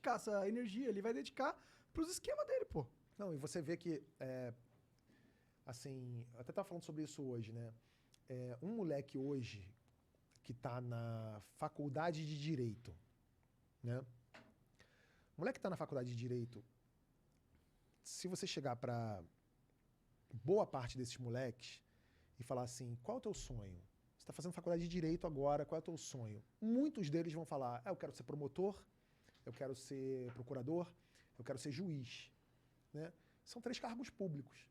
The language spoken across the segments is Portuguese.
dedicar essa energia, ele vai dedicar pros esquemas dele, pô. Não, e você vê que, assim, eu até estava falando sobre isso hoje, né? Um moleque hoje que está na faculdade de Direito, né? O moleque que está na faculdade de Direito, se você chegar para boa parte desses moleques e falar assim, qual é o teu sonho? Você está fazendo faculdade de Direito agora, qual é o teu sonho? Muitos deles vão falar, eu quero ser promotor, eu quero ser procurador, eu quero ser juiz, né? São 3 cargos públicos.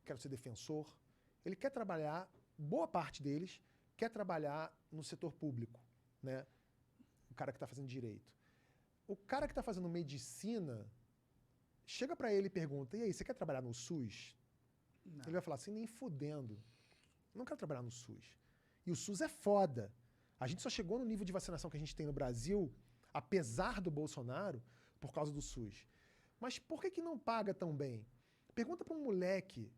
Quero ser defensor. Ele quer trabalhar, boa parte deles, quer trabalhar no setor público, né? O cara que está fazendo direito. O cara que está fazendo medicina, chega para ele e pergunta, e aí, você quer trabalhar no SUS? Não. Ele vai falar assim, nem fudendo. Não quero trabalhar no SUS. E o SUS é foda. A gente só chegou no nível de vacinação que a gente tem no Brasil, apesar do Bolsonaro, por causa do SUS. Mas por que não paga tão bem? Pergunta para um moleque.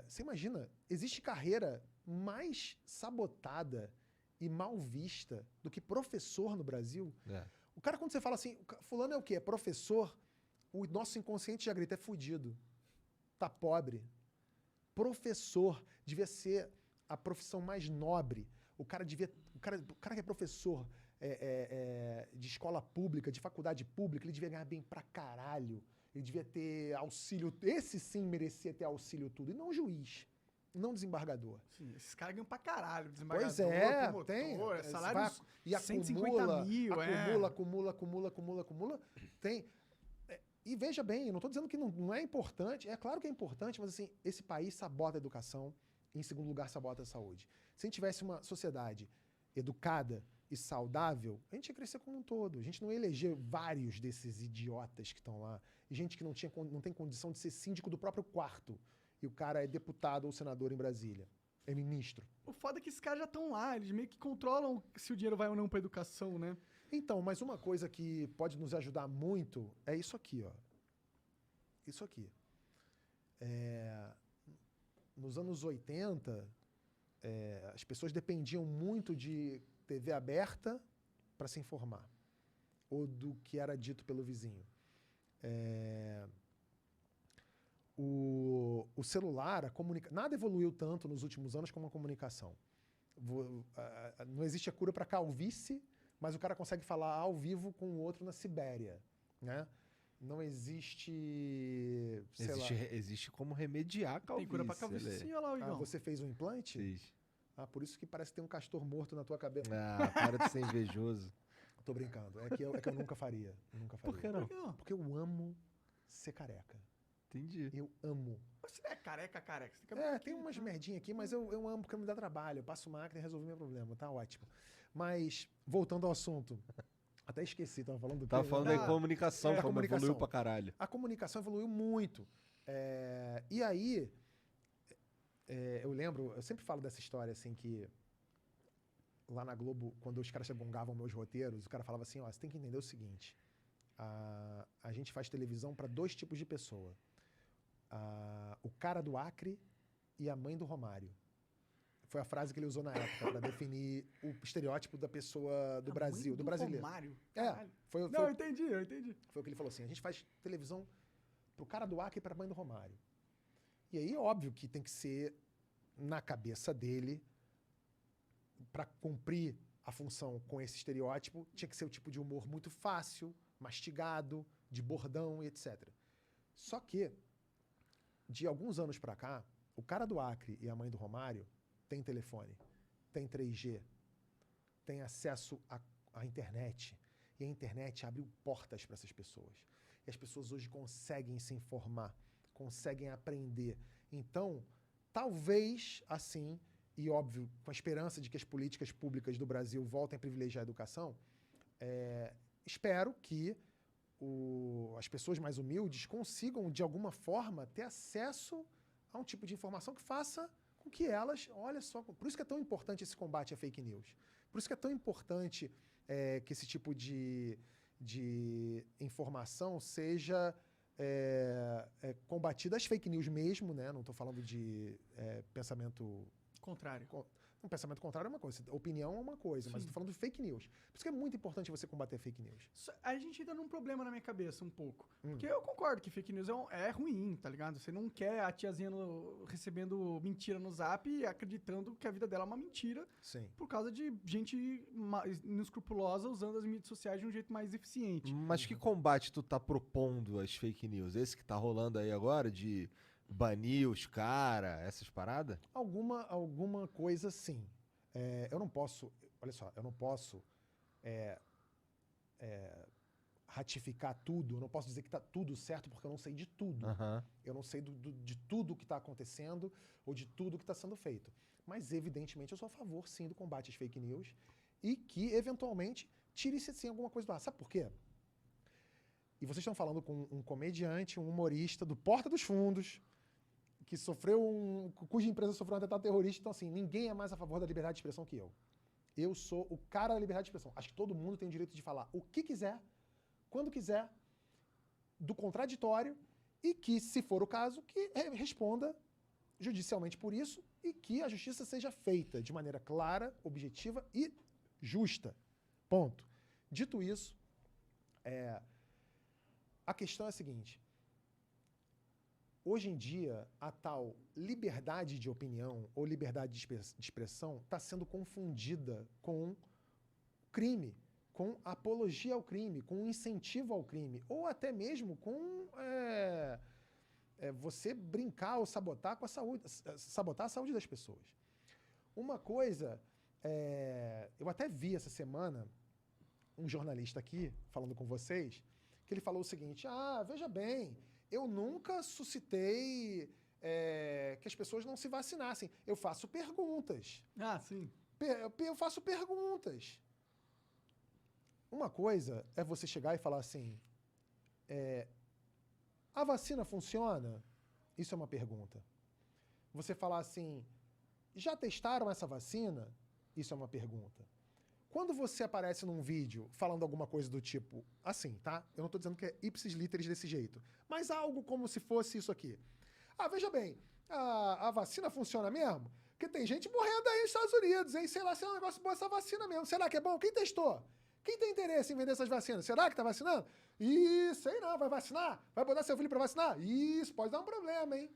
Você imagina, existe carreira mais sabotada e mal vista do que professor no Brasil? O cara, quando você fala assim, fulano é o quê? É professor? O nosso inconsciente já grita, é fudido. Tá pobre. Professor devia ser a profissão mais nobre. O cara que é professor de escola pública, de faculdade pública, ele devia ganhar bem pra caralho. Ele devia ter auxílio. Esse sim merecia ter auxílio tudo. E não juiz. Não desembargador. Sim, esses caras ganham pra caralho. Desembargador, Pois é, promotor, tem. salários E 150 mil, acumula. Tem. E veja bem, eu não estou dizendo que não é importante. É claro que é importante, mas assim, esse país sabota a educação e, em segundo lugar, sabota a saúde. Se a gente tivesse uma sociedade educada e saudável, a gente ia crescer como um todo. A gente não ia eleger vários desses idiotas que estão lá. E gente que não tem condição de ser síndico do próprio quarto. E o cara é deputado ou senador em Brasília. É ministro. O foda é que esses caras já estão lá, eles meio que controlam se o dinheiro vai ou não pra educação, né? Então, mas uma coisa que pode nos ajudar muito é isso aqui, ó. Isso aqui. Nos anos 80, as pessoas dependiam muito de TV aberta para se informar. Ou do que era dito pelo vizinho. O celular, nada evoluiu tanto nos últimos anos como a comunicação. Não existe a cura para calvície, mas o cara consegue falar ao vivo com o outro na Sibéria, né? Não existe... Existe como remediar a calvície. Tem cura pra calvície sim, olha lá, Igão. Você fez um implante? Fiz. Por isso que parece que tem um castor morto na tua cabeça. Para de ser invejoso. Tô brincando. É que eu nunca faria. Por que não? Porque eu amo ser careca. Entendi. Eu amo. Mas você não é careca. Você Tem umas merdinhas aqui, mas eu amo porque me dá trabalho. Eu passo máquina e resolvi meu problema. Tá ótimo. Mas, voltando ao assunto. Até esqueci, tava falando do quê? Tava falando da comunicação, como evoluiu pra caralho. A comunicação evoluiu muito. E aí, eu lembro, eu sempre falo dessa história, assim, que lá na Globo, quando os caras gongavam meus roteiros, o cara falava assim, você tem que entender o seguinte, a gente faz televisão para 2 tipos de pessoa. O cara do Acre e a mãe do Romário. Foi a frase que ele usou na época para definir o estereótipo da pessoa do Brasil, do brasileiro. Romário? Não, eu entendi. Foi o que ele falou assim, a gente faz televisão pro cara do Acre e pra mãe do Romário. E aí, óbvio que tem que ser na cabeça dele, para cumprir a função com esse estereótipo, tinha que ser o tipo de humor muito fácil, mastigado, de bordão e etc. Só que, de alguns anos para cá, o cara do Acre e a mãe do Romário tem telefone, tem 3G, tem acesso à internet. E a internet abriu portas para essas pessoas. E as pessoas hoje conseguem se informar, conseguem aprender. Então, talvez assim, e óbvio, com a esperança de que as políticas públicas do Brasil voltem a privilegiar a educação, espero que as pessoas mais humildes consigam, de alguma forma, ter acesso a um tipo de informação que faça com que elas, olha só, por isso que é tão importante esse combate à fake news. Por isso que é tão importante que esse tipo de informação seja combatida, as fake news mesmo, né? Não estou falando de pensamento... Contrário. Um pensamento contrário é uma coisa, opinião é uma coisa, mas eu tô falando de fake news. Por isso que é muito importante você combater fake news. A gente entra num problema na minha cabeça um pouco. Porque eu concordo que fake news é ruim, tá ligado? Você não quer a tiazinha recebendo mentira no zap e acreditando que a vida dela é uma mentira. Sim. Por causa de gente inescrupulosa usando as mídias sociais de um jeito mais eficiente. Mas que combate tu tá propondo às fake news? Esse que tá rolando aí agora de banir os caras, essas paradas? Alguma coisa sim. Eu não posso, olha só, eu não posso ratificar tudo, eu não posso dizer que tá tudo certo porque eu não sei de tudo. Eu não sei de tudo que está acontecendo ou de tudo que está sendo feito. Mas, evidentemente, eu sou a favor, sim, do combate às fake news e que, eventualmente, tire-se, sim, alguma coisa do ar. Sabe por quê? E vocês estão falando com um comediante, um humorista do Porta dos Fundos, que cuja empresa sofreu um atentado terrorista. Então, assim, ninguém é mais a favor da liberdade de expressão que eu. Eu sou o cara da liberdade de expressão. Acho que todo mundo tem o direito de falar o que quiser, quando quiser, do contraditório, e que, se for o caso, que responda judicialmente por isso e que a justiça seja feita de maneira clara, objetiva e justa. Ponto. Dito isso, a questão é a seguinte. Hoje em dia, a tal liberdade de opinião ou liberdade de expressão está sendo confundida com crime, com apologia ao crime, com incentivo ao crime, ou até mesmo com você brincar ou sabotar a saúde das pessoas. Uma coisa, eu até vi essa semana um jornalista aqui falando com vocês, que ele falou o seguinte: veja bem, eu nunca suscitei que as pessoas não se vacinassem. Eu faço perguntas. Sim. Eu faço perguntas. Uma coisa é você chegar e falar assim, a vacina funciona? Isso é uma pergunta. Você falar assim, já testaram essa vacina? Isso é uma pergunta. Quando você aparece num vídeo falando alguma coisa do tipo, assim, tá? Eu não tô dizendo que é ipsis literis desse jeito, mas algo como se fosse isso aqui. Veja bem, a vacina funciona mesmo? Porque tem gente morrendo aí nos Estados Unidos, hein? Sei lá se é um negócio bom essa vacina mesmo. Será que é bom? Quem testou? Quem tem interesse em vender essas vacinas? Será que tá vacinando? Sei não, vai vacinar? Vai botar seu filho para vacinar? Isso pode dar um problema, hein?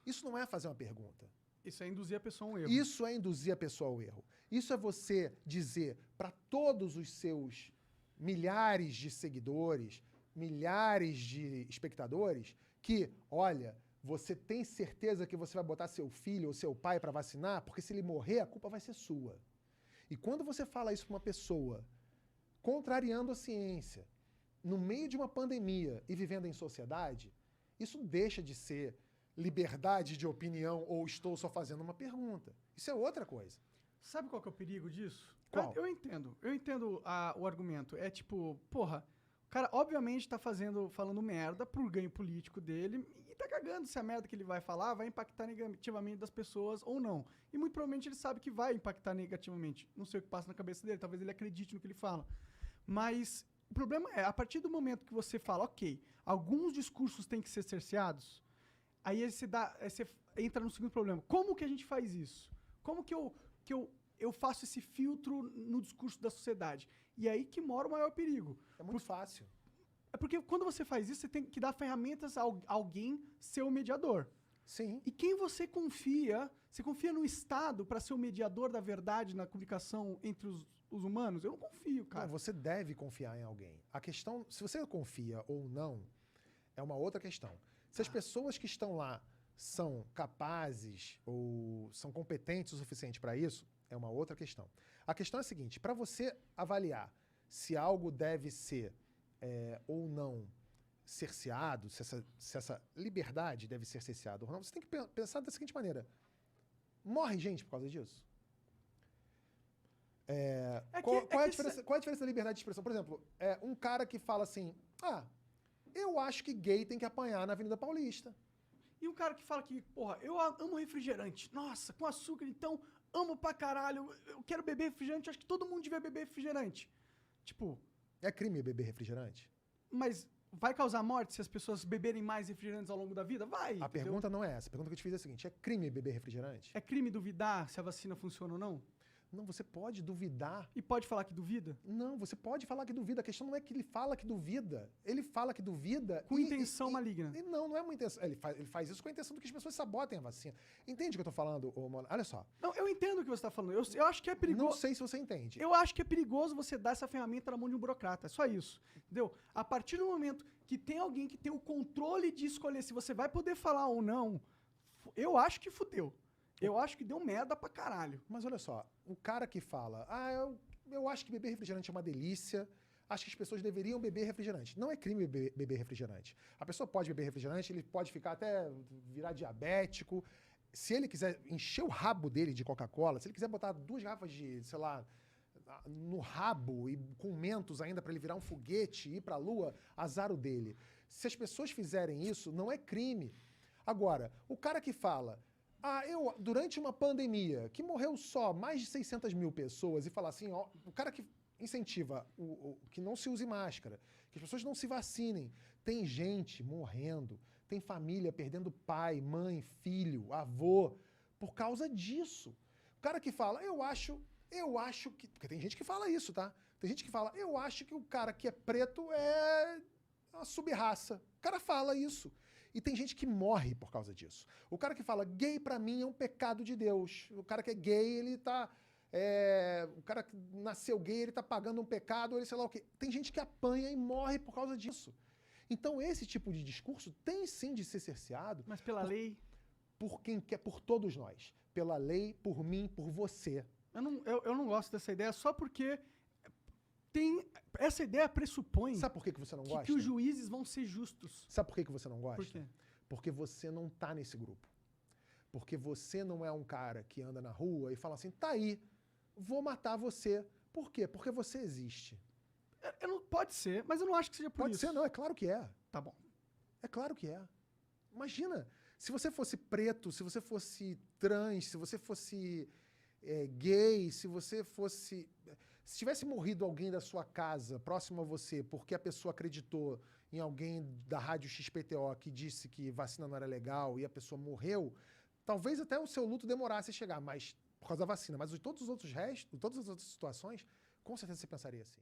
Isso não é fazer uma pergunta. Isso é induzir a pessoa a um erro. Isso é induzir a pessoa ao erro. Isso é você dizer para todos os seus milhares de seguidores, milhares de espectadores, que, olha, você tem certeza que você vai botar seu filho ou seu pai para vacinar? Porque se ele morrer, a culpa vai ser sua. E quando você fala isso para uma pessoa, contrariando a ciência, no meio de uma pandemia e vivendo em sociedade, isso deixa de ser liberdade de opinião ou estou só fazendo uma pergunta. Isso é outra coisa. Sabe qual que é o perigo disso? Qual? Eu entendo o argumento. É tipo, porra, o cara obviamente tá falando merda pro ganho político dele e tá cagando se a merda que ele vai falar vai impactar negativamente das pessoas ou não. E muito provavelmente ele sabe que vai impactar negativamente. Não sei o que passa na cabeça dele, talvez ele acredite no que ele fala. Mas o problema é, a partir do momento que você fala, ok, alguns discursos têm que ser cerceados, aí você entra no segundo problema. Como que a gente faz isso? Como que eu faço esse filtro no discurso da sociedade? E aí que mora o maior perigo. É muito fácil. É porque quando você faz isso, você tem que dar ferramentas a alguém ser o mediador. Sim. E quem você confia? Você confia no Estado para ser o mediador da verdade na comunicação entre os humanos? Eu não confio, cara. Não, você deve confiar em alguém. A questão, se você confia ou não, é uma outra questão. Se as pessoas que estão lá são capazes ou são competentes o suficiente para isso, é uma outra questão. A questão é a seguinte, para você avaliar se algo deve ser ou não cerceado, se essa liberdade deve ser cerceada ou não, você tem que pensar da seguinte maneira. Morre gente por causa disso? Qual é a diferença da liberdade de expressão? Por exemplo, um cara que fala assim, eu acho que gay tem que apanhar na Avenida Paulista. E um cara que fala que, porra, eu amo refrigerante. Nossa, com açúcar, então, amo pra caralho. Eu quero beber refrigerante, acho que todo mundo devia beber refrigerante. Tipo... É crime beber refrigerante? Mas vai causar morte se as pessoas beberem mais refrigerantes ao longo da vida? Vai. A entendeu? pergunta não é essa. A pergunta que eu te fiz é a seguinte: é crime beber refrigerante? É crime duvidar se a vacina funciona ou não? Não, você pode duvidar. E pode falar que duvida? Não, você pode falar que duvida. A questão não é que ele fala que duvida. Ele fala que duvida... Com intenção maligna. Não é uma intenção. Ele faz isso com a intenção de que as pessoas sabotem a vacina. Entende o que eu tô falando, ô, Mona? Olha só. Não, eu entendo o que você tá falando. Eu acho que é perigoso. Não sei se você entende. Eu acho que é perigoso você dar essa ferramenta na mão de um burocrata. É só isso. Entendeu? A partir do momento que tem alguém que tem o controle de escolher se você vai poder falar ou não, eu acho que fudeu. Eu acho que deu merda pra caralho. Mas olha só, o cara que fala, eu acho que beber refrigerante é uma delícia, acho que as pessoas deveriam beber refrigerante. Não é crime beber refrigerante. A pessoa pode beber refrigerante, ele pode ficar até virar diabético. Se ele quiser encher o rabo dele de Coca-Cola, se ele quiser botar 2 garrafas de, sei lá, no rabo e com mentos ainda para ele virar um foguete e ir pra lua, azar o dele. Se as pessoas fizerem isso, não é crime. Agora, o cara que fala... durante uma pandemia, que morreu só mais de 600 mil pessoas, e falar assim, ó, o cara que incentiva que não se use máscara, que as pessoas não se vacinem, tem gente morrendo, tem família perdendo pai, mãe, filho, avô, por causa disso. O cara que fala, eu acho que... Porque tem gente que fala isso, tá? Tem gente que fala, eu acho que o cara que é preto é uma sub-raça. O cara fala isso. E tem gente que morre por causa disso. O cara que fala, gay pra mim é um pecado de Deus. O cara que é gay, ele tá... o cara que nasceu gay, ele tá pagando um pecado, ele sei lá o quê. Tem gente que apanha e morre por causa disso. Então esse tipo de discurso tem sim de ser cerceado. Mas pela lei... Por quem quer, por todos nós. Pela lei, por mim, por você. Eu não gosto dessa ideia só porque essa ideia pressupõe Sabe por que você não gosta? que os juízes vão ser justos. Sabe por que você não gosta? Por quê? Porque você não tá nesse grupo. Porque você não é um cara que anda na rua e fala assim, tá aí, vou matar você. Por quê? Porque você existe. Pode ser, mas eu não acho que seja por Pode isso. ser, não, é claro que é. Tá bom. É claro que é. Imagina, se você fosse preto, se você fosse trans, se você fosse gay, se você fosse... Se tivesse morrido alguém da sua casa, próximo a você, porque a pessoa acreditou em alguém da rádio XPTO que disse que vacina não era legal e a pessoa morreu, talvez até o seu luto demorasse a chegar, mas por causa da vacina. Mas todos os outros restos, todas as outras situações, com certeza você pensaria assim.